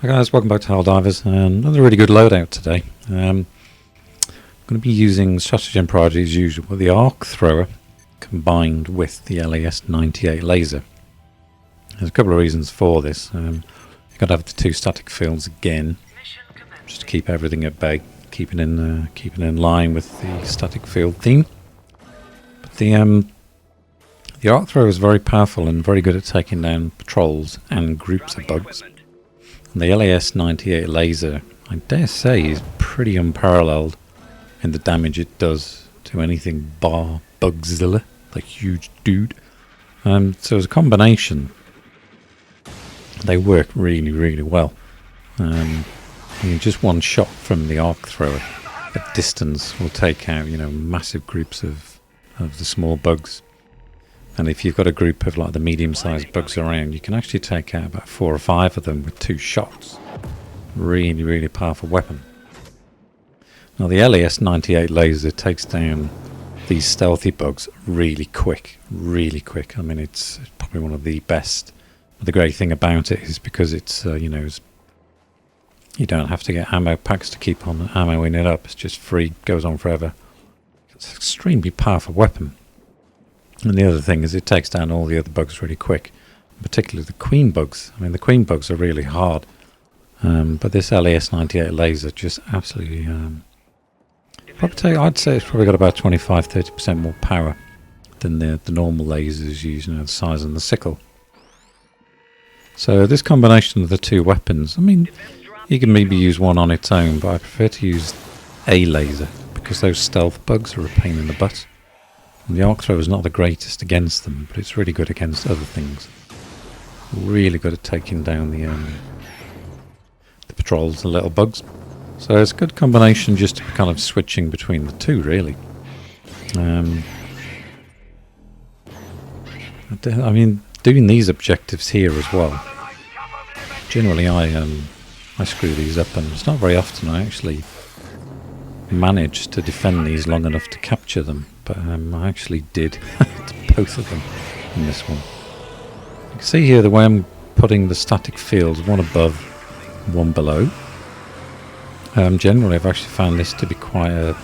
Hi guys, welcome back to Helldivers, and another really good loadout today. I'm going to be using Stratagem Prodigy as usual with the arc thrower combined with the LAS-98 laser. There's a couple of reasons for this. You've got to have the two static fields again, just to keep everything at bay, keeping in line with the static field theme. But the arc thrower is very powerful and very good at taking down patrols and groups of bugs. The LAS-98 laser, I dare say, is pretty unparalleled in the damage it does to anything bar Bugzilla, the huge dude. So as a combination, they work really, really well. Just one shot from the arc thrower at distance will take out, massive groups of the small bugs. And if you've got a group of like the medium-sized bugs around, you can actually take out about 4 or 5 of them with 2 shots. Really, really powerful weapon. Now the LAS-98 laser takes down these stealthy bugs really quick, really quick. I mean, it's probably one of the best. But the great thing about it is because it's, you don't have to get ammo packs to keep on ammoing it up. It's just free, goes on forever. It's an extremely powerful weapon. And the other thing is it takes down all the other bugs really quick, particularly the queen bugs. I mean, the queen bugs are really hard, but this LAS-98 laser just absolutely... I'd say it's probably got about 25-30% more power than the normal lasers used, the size and the sickle. So this combination of the two weapons, I mean, you can maybe use one on its own, but I prefer to use a laser because those stealth bugs are a pain in the butt. And the arc thrower is not the greatest against them, but it's really good against other things. Really good at taking down the patrols, the little bugs. So it's a good combination just kind of switching between the two, really. I mean, doing these objectives here as well. Generally, I screw these up, and it's not very often I actually manage to defend these long enough to capture them. But I actually did both of them in this one. You can see here the way I'm putting the static fields, one above, one below. Generally I've actually found this to be quite a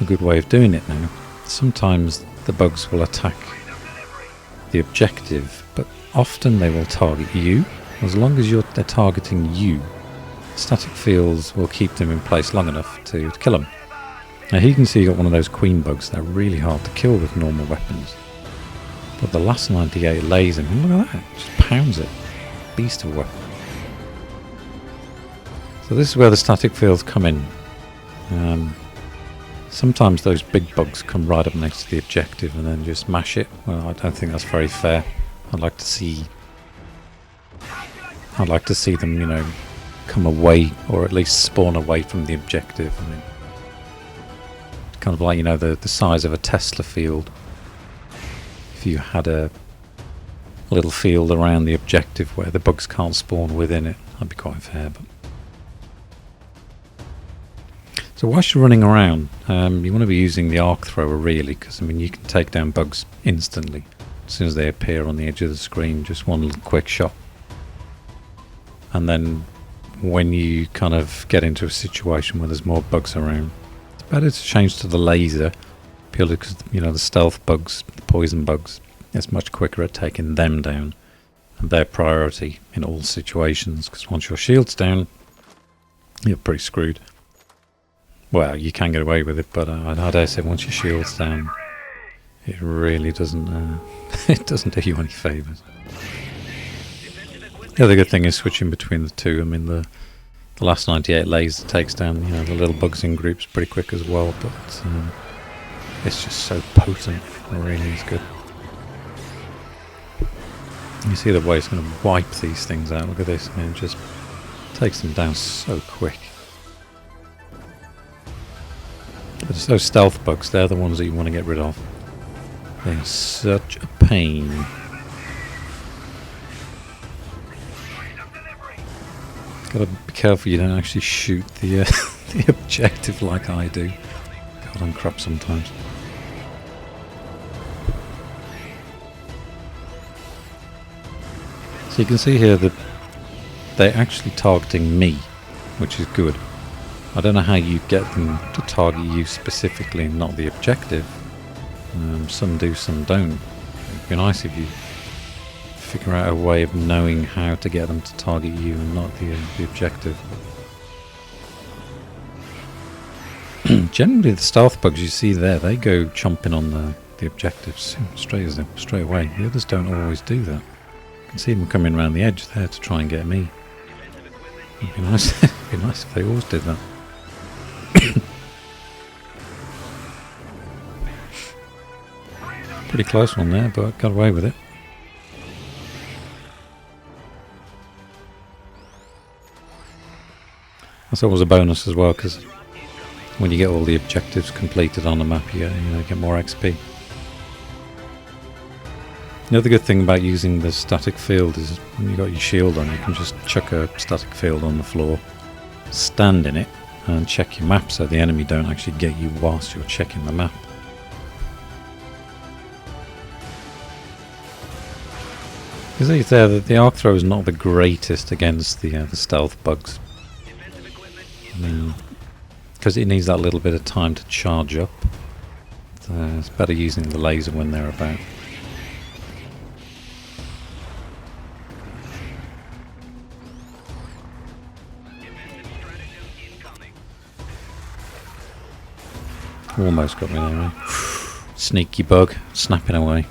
good way of doing it now. Sometimes the bugs will attack the objective, but often they will target you. As long as they're targeting you, static fields will keep them in place long enough to kill them. Now here you can see you got one of those queen bugs. They're really hard to kill with normal weapons. But the LAS-98 laser, look at that, just pounds it. Beast of a weapon. So this is where the static fields come in. Sometimes those big bugs come right up next to the objective and then just mash it. Well, I don't think that's very fair. I'd like to see them, come away, or at least spawn away from the objective. I mean, kind of like, the size of a Tesla field. If you had a little field around the objective where the bugs can't spawn within it, that'd be quite fair. But so whilst you're running around, you want to be using the arc thrower really, because you can take down bugs instantly as soon as they appear on the edge of the screen. Just one little quick shot, and then when you kind of get into a situation where there's more bugs around, better to change to the laser, purely because the stealth bugs, the poison bugs, it's much quicker at taking them down, and their priority in all situations. Because once your shield's down, you're pretty screwed. Well, you can get away with it, but I dare say once your shield's down, it really doesn't. It doesn't do you any favours. The other good thing is switching between the two. I mean, the LAS-98 laser takes down the little bugs in groups pretty quick as well, but it's just so potent. It really is good. You see the way it's going to wipe these things out. Look at this. It just takes them down so quick. But it's those stealth bugs, they're the ones that you want to get rid of. They're such a pain. Gotta be careful you don't actually shoot the the objective like I do. God, I'm crap sometimes. So you can see here that they're actually targeting me, which is good. I don't know how you get them to target you specifically and not the objective. Some do, some don't. It'd be nice if you figure out a way of knowing how to get them to target you and not the objective. Generally, the stealth bugs you see there, they go chomping on the objectives straight away. The others don't always do that. You can see them coming around the edge there to try and get me. It'd be nice. It'd be nice if they always did that. Pretty close one there, but got away with it. That's always a bonus as well, because when you get all the objectives completed on the map, you get more XP. The other good thing about using the static field is when you've got your shield on, you can just chuck a static field on the floor, stand in it, and check your map so the enemy don't actually get you whilst you're checking the map. You see there that the arc throw is not the greatest against the stealth bugs. Because it needs that little bit of time to charge up. It's better using the laser when they're about. Almost got me there, eh? Sneaky bug, snapping away.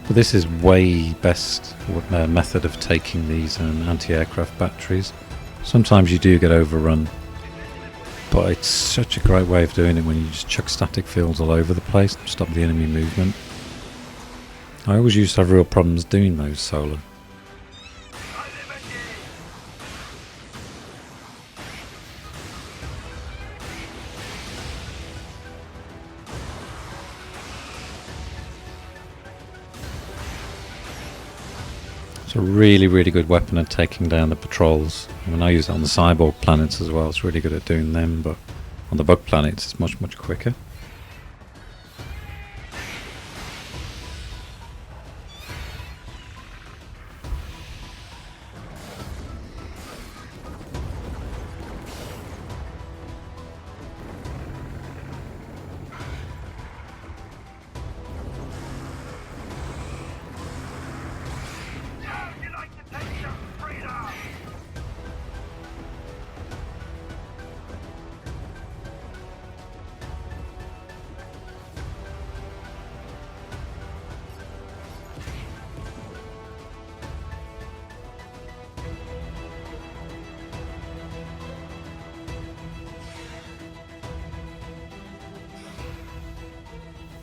But this is way best method of taking these anti-aircraft batteries. Sometimes you do get overrun, but it's such a great way of doing it when you just chuck static fields all over the place to stop the enemy movement. I always used to have real problems doing those solo. It's a really, really good weapon at taking down the patrols. I mean, I use it on the cyborg planets as well. It's really good at doing them, but on the bug planets it's much, much quicker.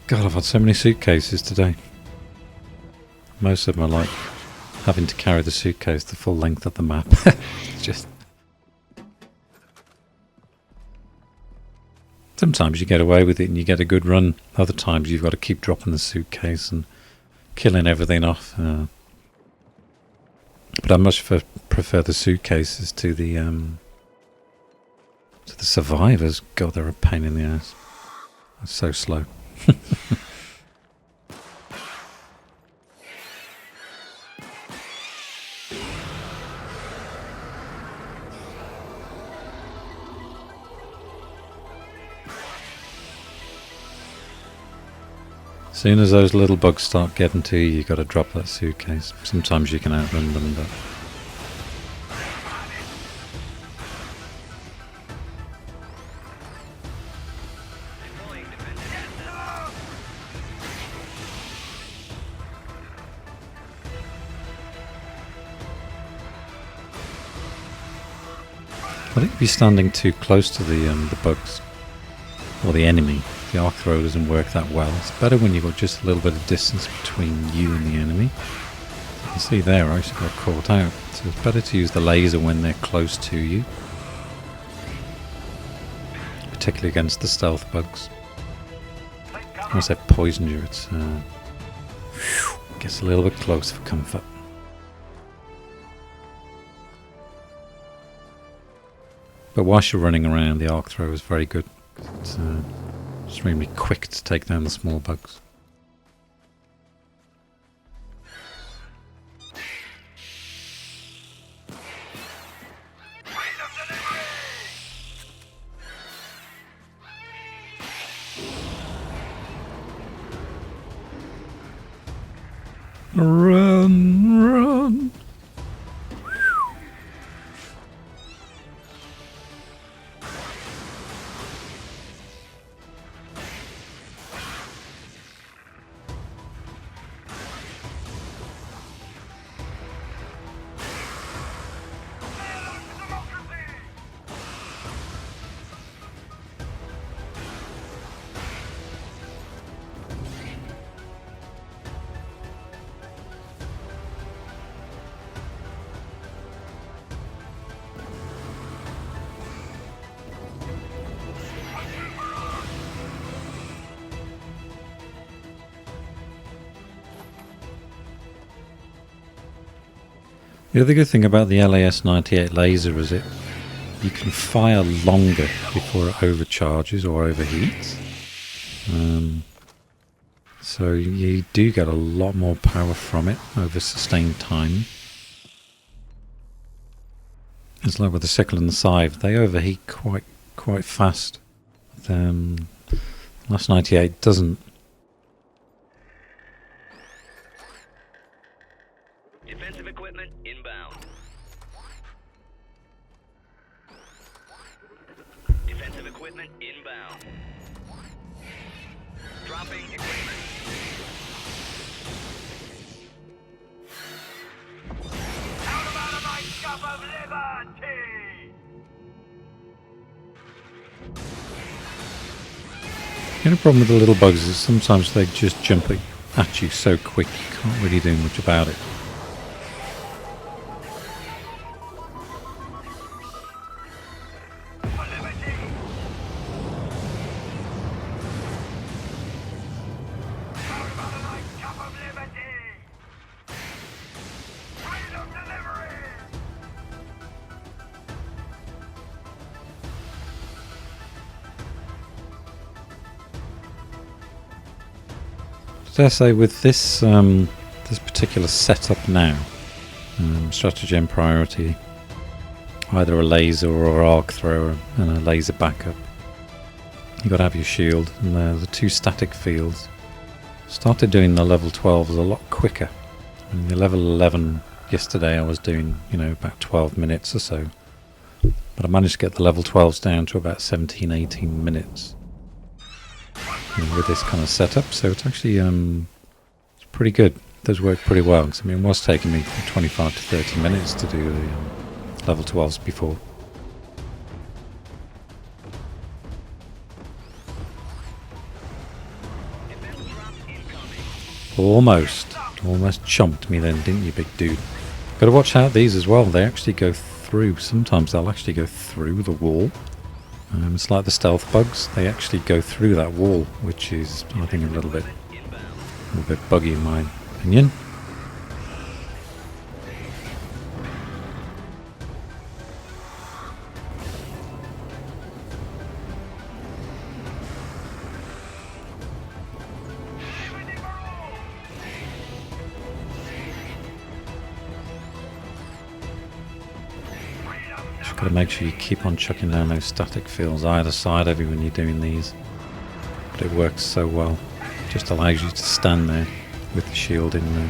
God, I've had so many suitcases today. Most of them are like having to carry the suitcase the full length of the map. It's just... Sometimes you get away with it and you get a good run. Other times you've got to keep dropping the suitcase and killing everything off. But I much prefer the suitcases to the survivors. God, they're a pain in the ass. It's so slow. As soon as those little bugs start getting to you, you've got to drop that suitcase. Sometimes you can outrun them, but... I think if you're standing too close to the bugs, or the enemy, the arc throw doesn't work that well. It's better when you've got just a little bit of distance between you and the enemy. You can see there I actually got caught out. So it's better to use the laser when they're close to you. Particularly against the stealth bugs. Once they've poisoned you, it's... Gets a little bit close for comfort. But whilst you're running around, the arc thrower is very good. It's extremely quick to take down the small bugs. Run, run. The other good thing about the LAS-98 laser is you can fire longer before it overcharges or overheats. So you do get a lot more power from it over sustained time. It's like with the sickle and the scythe, they overheat quite fast. LAS-98 doesn't. Defensive equipment inbound. Defensive equipment inbound. Dropping equipment. Out of my cup of liberty! The only problem with the little bugs is sometimes they just jump at you so quick you can't really do much about it. Dare say with this this particular setup now, Stratagem priority, either a laser or arc thrower and a laser backup. You've got to have your shield, and the two static fields. Started doing the level 12s a lot quicker. I mean, the level 11 yesterday I was doing, about 12 minutes or so, but I managed to get the level 12s down to about 17, 18 minutes. With this kind of setup, so it's actually it's pretty good. It does work pretty well. Cause, it was taking me 25 to 30 minutes to do the level 12s before. Almost chomped me then, didn't you, big dude? Got to watch out these as well. They actually go through. Sometimes they'll actually go through the wall. It's like the stealth bugs, they actually go through that wall, which is, I think, a little bit buggy in my opinion. Got to make sure you keep on chucking down those static fields either side of you when you're doing these. But it works so well. It just allows you to stand there with the shield in there.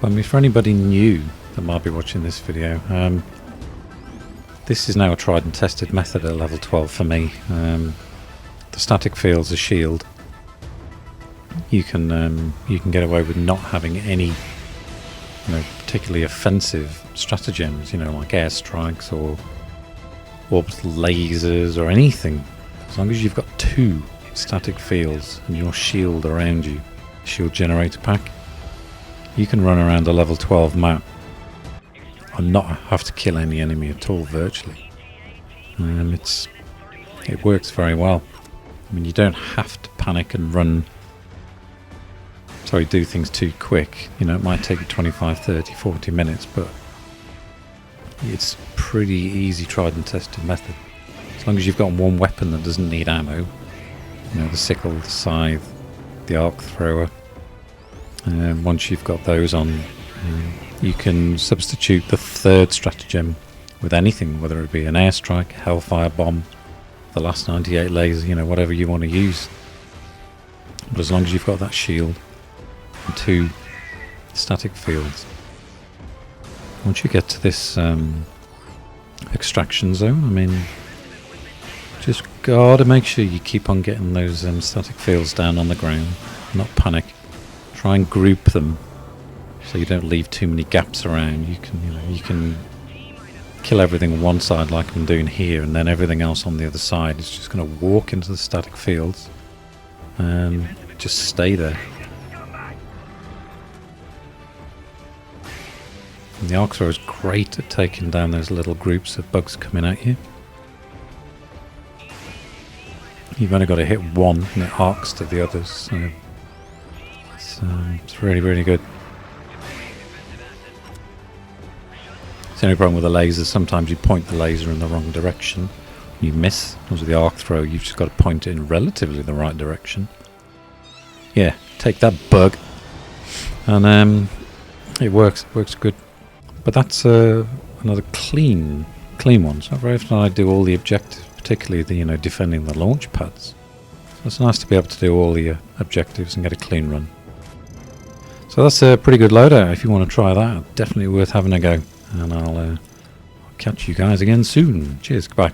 I mean, for anybody new that might be watching this video, this is now a tried and tested method at level 12 for me. The static field's a shield. You can get away with not having any particularly offensive stratagems, you know, like airstrikes or orbital lasers or anything. As long as you've got 2 static fields and your shield around you, shield generator pack, you can run around a level 12 map and not have to kill any enemy at all virtually. It works very well. I mean, you don't have to panic and do things too quick. You know, it might take you 25, 30, 40 minutes, but it's pretty easy, tried and tested method. As long as you've got one weapon that doesn't need ammo, you know, the sickle, the scythe, the arc thrower, and once you've got those on, you can substitute the 3rd stratagem with anything, whether it be an airstrike, hellfire bomb, the LAS-98 laser, you know, whatever you want to use. But as long as you've got that shield and 2 static fields. Once you get to this extraction zone, I mean, just gotta make sure you keep on getting those static fields down on the ground, not panic. Try and group them so you don't leave too many gaps around. You can kill everything on one side like I'm doing here, and then everything else on the other side is just going to walk into the static fields and just stay there. And the arc thrower is great at taking down those little groups of bugs coming at you. You've only got to hit one and it arcs to the others, so it's really, really good. The only problem with the laser, sometimes you point the laser in the wrong direction, you miss. Whereas with the arc throw, you've just got to point it in relatively the right direction. Yeah, take that, bug. And it works good. But that's another clean one. It's not very often I do all the objectives, particularly the, you know, defending the launch pads. So it's nice to be able to do all the objectives and get a clean run. So that's a pretty good loadout. If you want to try that, definitely worth having a go. And I'll catch you guys again soon. Cheers, goodbye.